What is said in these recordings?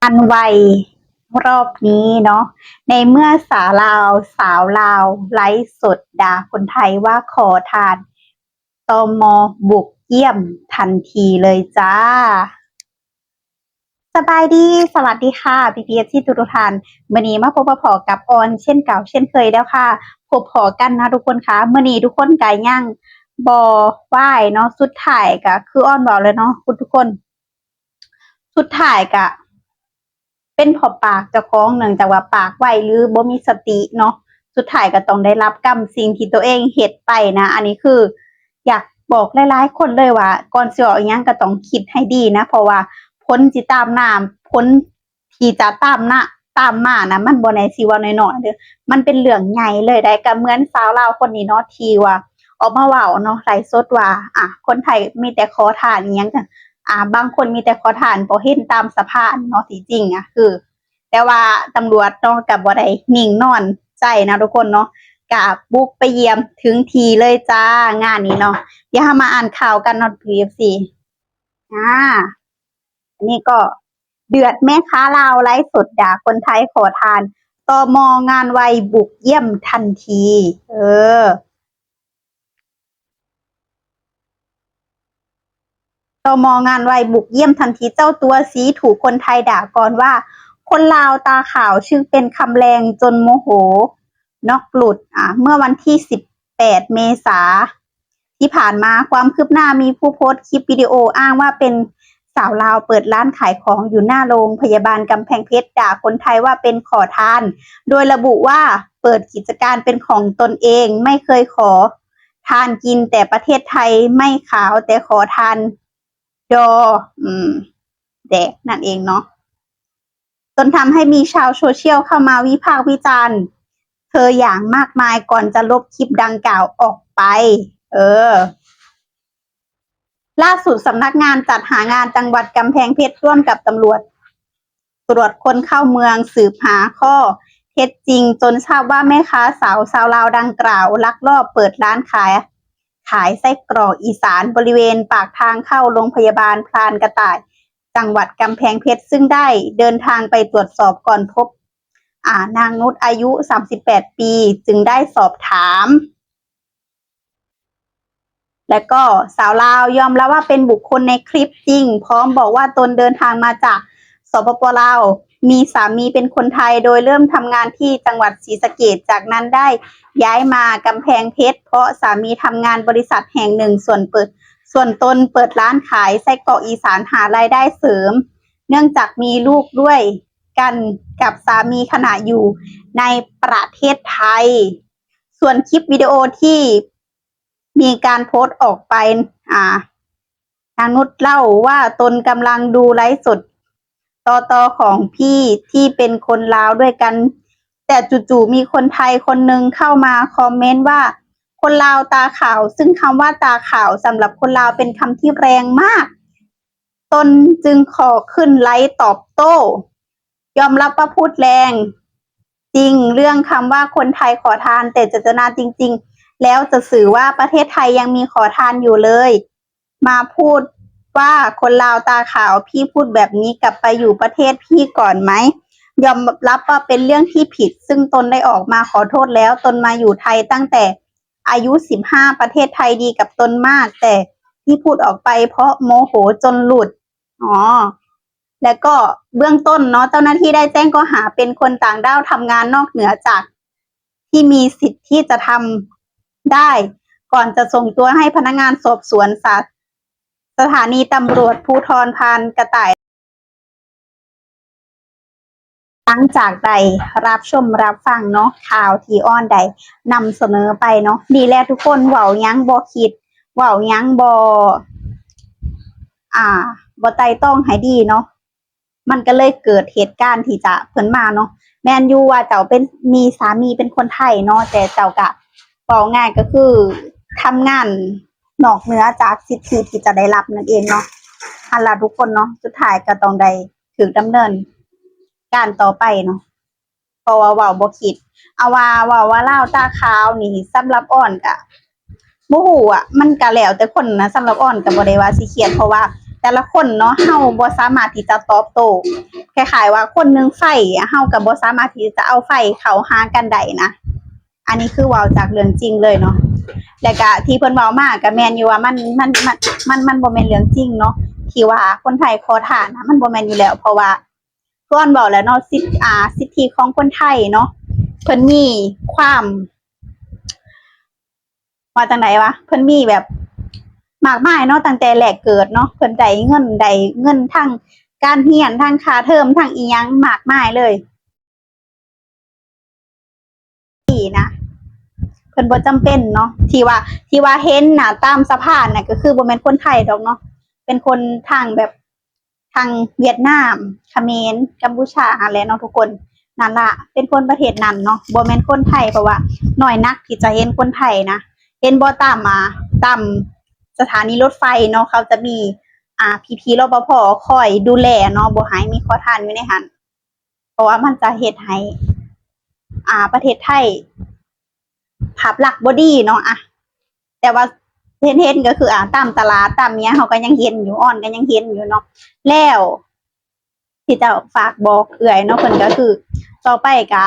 อันไวรอบนี้เนาะในเมื่อสาวลาวไลฟ์สดด่าคนไทยว่าขอทานตมบุกเยี่ยมทันทีเลยจ้าสบายดีสวัสดีค่ะพี่พีเอฟที่ทุกท่านมื่อนี้มาพบมาพอกับออนเช่นเก่าเช่นเคยแล้วค่ะพบพอกันนะทุกคนคะมื่อนี้ทุกคนกายย่างบอไหว้เนาะสุดท้ายก็คืออ้อนบอกเลยเนาะคุณทุกคนสุดท้ายก็ เป็นเพราะปากเจ้าของเนื่องจากว่าปากไวหรือบ่มีสติเนาะสุดท้ายก็ต้องได้รับกรรมสิ่งที่ตัวเองเฮ็ดไปนะอันนี้คืออยากบอกหลายๆคนเลยว่าก่อนสิเว้าอิหยังก็ต้องคิดให้ดีนะเพราะว่าผลสิตามหน้าผลที่จะตามมานะมันบ่แน่สิว่าน้อยๆเด้อมันเป็นเรื่องใหญ่เลยได้ก็เหมือนสาวลาวคนนี้เนาะที่ว่าออกมาเว้าเนาะไลฟ์สดว่าคนไทยมีแต่ขอทานอิหยังจั่ง บางคนมีแต่ขอทานบ่เห็นตามสภาพเนาะที่จริงคือแต่ว่าตำรวจเนาะก็บ่ได้นิ่งนอนใจนะทุกคนเนาะก็บุกไปเยี่ยมถึงทีเลยจ้างานนี้เนาะเดี๋ยวเรามาอ่านข่าวกันเนาะ PFC อ่าอันนี้ก็เดือดแม่ค้าลาวไลฟ์สดด่าคนไทยขอทานตมงานไวบุกเยี่ยมทันทีอ ตมงานไวบุกเยี่ยมทันทีเจ้าตัวสีถูกคนไทยด่าก่อนว่าคนลาวตาขาวชื่อเป็นคำแรงจนโมโหนอกหลุดเมื่อวันที่18เมษาที่ผ่านมาความคืบหน้ามีผู้โพสต์คลิปวิดีโออ้างว่าเป็นสาวลาวเปิดร้านขายของอยู่หน้าโรงพยาบาลกำแพงเพชรด่าคนไทยว่าเป็นขอทานโดยระบุว่าเปิดกิจการเป็นของตนเองไม่เคยขอทานกินแต่ประเทศไทยไม่ขาวแต่ขอทานดอแดกนั่นเองเนาะจนทำให้มีชาวโซเชียลเข้ามาวิพากษ์วิจารณ์เธออย่างมากมายก่อนจะลบคลิปดังกล่าวออกไป เออ ล่าสุดสำนักงานจัดหางานจังหวัดกำแพงเพชรร่วมกับตำรวจตรวจคนเข้าเมืองสืบหาข้อเท็จจริงจนทราบว่าแม่ค้าสาวลาวดังกล่าวลักลอบเปิดร้านขายไส้กรอกอีสานบริเวณปากทางเข้าโรงพยาบาลพลานกระต่ายจังหวัดกำแพงเพชรซึ่งได้เดินทางไปตรวจสอบก่อนพบนางนุชอายุ38ปีจึงได้สอบถามและก็สาวลาวยอมรับว่าเป็นบุคคลในคลิปจริงพร้อมบอกว่าตนเดินทางมาจากสปปลาวมีสามีเป็นคนไทยโดยเริ่มทำงานที่จังหวัดศรีสะเกษจากนั้นได้ย้ายมากำแพงเพชรเพราะสามีทำงานบริษัทแห่งหนึ่งส่วนตนเปิดร้านขายไส้กรอกอีสานหารายได้เสริมเนื่องจากมีลูกด้วยกันกับสามีขณะอยู่ในประเทศไทยส่วนคลิปวิดีโอที่มีการโพสต์ออกไปนางนุชเล่าว่าตนกำลังดูไลฟ์สดตของพี่ที่เป็นคนลาวด้วยกันแต่จู่ๆมีคนไทยคนหนึ่งเข้ามาคอมเมนต์ว่าคนลาวตาขาวซึ่งคำว่าตาขาวสำหรับคนลาวเป็นคำที่แรงมากตนจึงขอขึ้นไลฟ์ตอบโต้ยอมรับว่าพูดแรงจริงเรื่องคำว่าคนไทยขอทานแต่เจตนาจริงๆแล้วจะสื่อว่าประเทศไทยยังมีขอทานอยู่เลยมาพูดว่าคนลาวตาขาวพี่พูดแบบนี้กลับไปอยู่ประเทศพี่ก่อนไหมยอมรับว่าเป็นเรื่องที่ผิดซึ่งตนได้ออกมาขอโทษแล้วตนมาอยู่ไทยตั้งแต่อายุ15ประเทศไทยดีกับตนมากแต่ที่พูดออกไปเพราะโมโหจนหลุดแล้วก็เบื้องต้นเนาะเจ้าหน้าที่ได้แจ้งข้อหาเป็นคนต่างด้าวทำงานนอกเหนือจากที่มีสิทธิ์ที่จะทำได้ก่อนจะส่งตัวให้พนักงานสอบสวนสถานีตำรวจภูธรพานกระต่ายหลังจากใดรับชมรับฟังเนาะข่าวที่อ้อนใดนำเสนอไปเนาะดีแล้วทุกคนเว้ายังบ่คิดเว้ายังบ่ไต่ต้องให้ดีเนาะมันก็เลยเกิดเหตุการณ์ที่จะเพิ่นมาเนาะแม่นอยู่ว่าเจ้าเป็นมีสามีเป็นคนไทยเนาะแต่เจ้าก็เว้าง่ายก็คือทำงานนอกเหนือจากสิทธิที่จะได้รับนั่นเองเนาะหั่นล่ะทุกคนเนาะสุดท้ายก็ต้องได้ถูกดำเนินการต่อไปเนาะเพราะว่าเว้าบ่คิดเอาว่าลาวตาขาวนี่สำหรับอ้อนก็บ่ฮู้มันก็แล้วแต่คนนะสำหรับอ้อนก็บ่ได้ว่าสิเครียดเพราะว่า แต่ละคนเนาะเฮาบ่สามารถที่จะตอบโต้คล้ายๆว่าคนนึงไฟเฮาก็บ่สามารถที่จะเอาไฟเข้าหากันได้นะอันนี้คือเว้าจากเรื่องจริงเลยเนาะแล้วก็ที่เพิ่นเว้ามาก็แม่นอยู่ว่ามันบ่แม่นเรื่องจริงเนาะที่ว่าคนไทยขอทานนะมันบ่แม่นอยู่แล้วเพราะว่าก่อนเว้าแล้วเนาะสิทธิของคนไทยเนาะเพิ่นมีความว่าจังได๋วะเพิ่นมีแบบมากมายเนาะตั้งแต่แรกเกิดเนาะเพิ่นได้เงินทั้งการเรียนทั้งค่าเทอมทั้งอีหยังมากมายเลยนี่นะเพิ่นบ่จำเป็นเนาะที่ว่าเห็นน่ะตามสะพานน่ะก็คือบ่แม่นคนไทยดอกเนาะเป็นคนทางแบบทางเวียดนามเขมรกัมพูชาหั่นแหละเนาะทุกคนนั่นล่ะเป็นคนประเทศนั้นเนาะบ่แม่นคนไทยเพราะว่าน้อยนักที่จะเห็นคนไทยนะเห็นบ่ตามสถานีรถไฟเนาะเขาจะมีพี่ๆรปภคอยดูแลเนาะบ่ให้มีขอทานอยู่ในหันเพราะว่ามันจะเฮ็ดให้ประเทศไทยภาพลักษณ์บ่ดีเนาะแต่ว่าเห็นก็คือตามตลาดตามเนี้ยเขาก็ยังเห็นอยู่อ่อนก็ยังเห็นอยู่เนาะแล้วที่จะฝากบอกเอื่อยเนาะเพิ่นก็คือต่อไปก็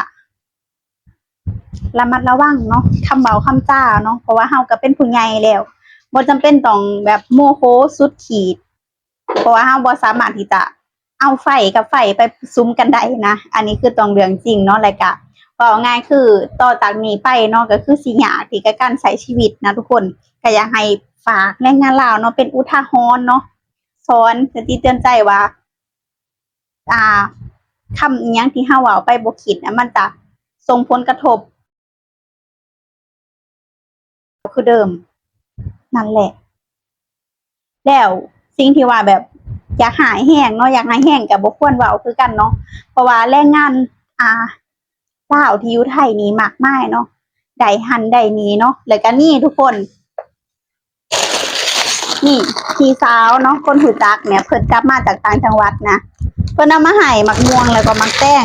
ระมัดระวังเนาะคำเว้าคำจ้าเนาะเพราะว่าเฮาก็เป็นผู้ใหญ่แล้วบ่จำเป็นต้องแบบโมโหสุดขีดเพราะว่าเฮาบ่สามารถที่จะเอาไฟกับไฟไปซุ้มกันได้นะอันนี้คือต้องเรื่องจริงเนาะแล้วก็เว้าง่ายคือต่อจากนี้ไปเนาะก็คือสิยากที่กับการใช้ชีวิตนะทุกคนก็อยากให้ฝากแรงงานลาวเนาะเป็นอุทาหรณ์เนาะสอนสติเตือนใจว่าคำอิหยังที่เฮาเว้าไปบ่คิดมันจะส่งผลกระทบคือเดิมนั่นแหละแล้วสิ่งที่ว่าแบบอยากหายแห้งเนาะอยากหายแห้งก็บ่ควรเว้าคือกันเนาะเพราะว่าแรงงานลาวที่อยู่ไทยนี่มากมายเนาะได้หันได้นี่เนาะแล้วก็นี่ทุกคนนี่พี่สาวเนาะคนรู้จักเนี่ยเพิ่นกลับมาจากต่างจังหวัดนะเพิ่นเอามาให้มักม่วงแล้วก็มักแต้ง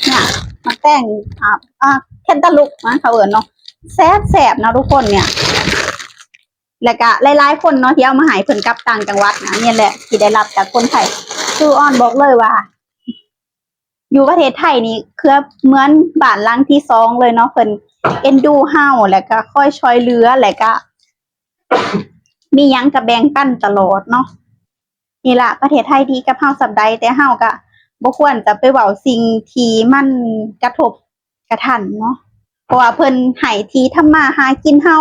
เนี่ยมักแต้งแคนตาลูปนะเขาเอิ้นเนาะแซ่บๆนะทุกคนเนี่ยแล้วก็หลายๆคนเนาะที่เอามาให้เพิ่นกลับต่างจังหวัดนะเนี่ยแหละที่ได้รับจากคนไทยคืออ้อนบอกเลยว่าอยู่ประเทศไทยนี่คือเหมือนบ้านหลังที่2เลยเนาะเพิ่นเอ็นดูเฮาแล้วก็คอยช่วยเหลือแล้วก็มีหยังก็แบ่งปันตลอดเนาะนี่ล่ะประเทศไทยดีกับเฮาส่ำใดแต่เฮาก็บ่ควรจะไปเว้าสิ่งที่มันกระทบกระทั่นเนาะเพราะว่าเพิ่นให้ที่ทำมาหากินเฮา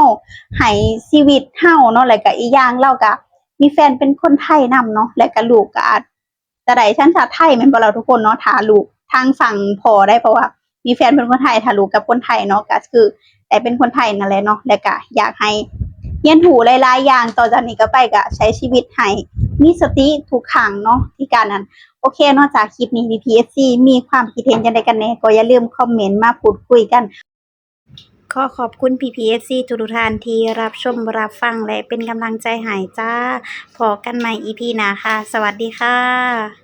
ให้ชีวิตเฮาเนาะแล้วก็อีกอย่างเราก็มีแฟนเป็นคนไทยนำเนาะและก็ลูกก็อาจจะได้สัญชาติไทยแม่นบ่ล่ะทุกคนเนาะถ้าลูกทางฝั่งพ่อได้เพราะว่ามีแฟนเป็นคนไทยถ้าลูกกับคนไทยเนาะก็คือได้เป็นคนไทยนั่นแหละเนาะแล้วก็อยากให้เรียนรู้หลายๆอย่างต่อจากนี้ก็ไปก็ใช้ชีวิตให้มีสติทุกครั้งเนาะที่การนั้นโอเคนอกจากคลิปนี้ PPSC มีความคิดเห็นจั่งใดกันแหน่ก็อย่าลืมคอมเมนต์มาพูดคุยกันขอขอบคุณ PPSC ทุกท่านที่รับชมรับฟังและเป็นกำลังใจให้จ้าพบกันใหม่ EP หน้าค่ะสวัสดีค่ะ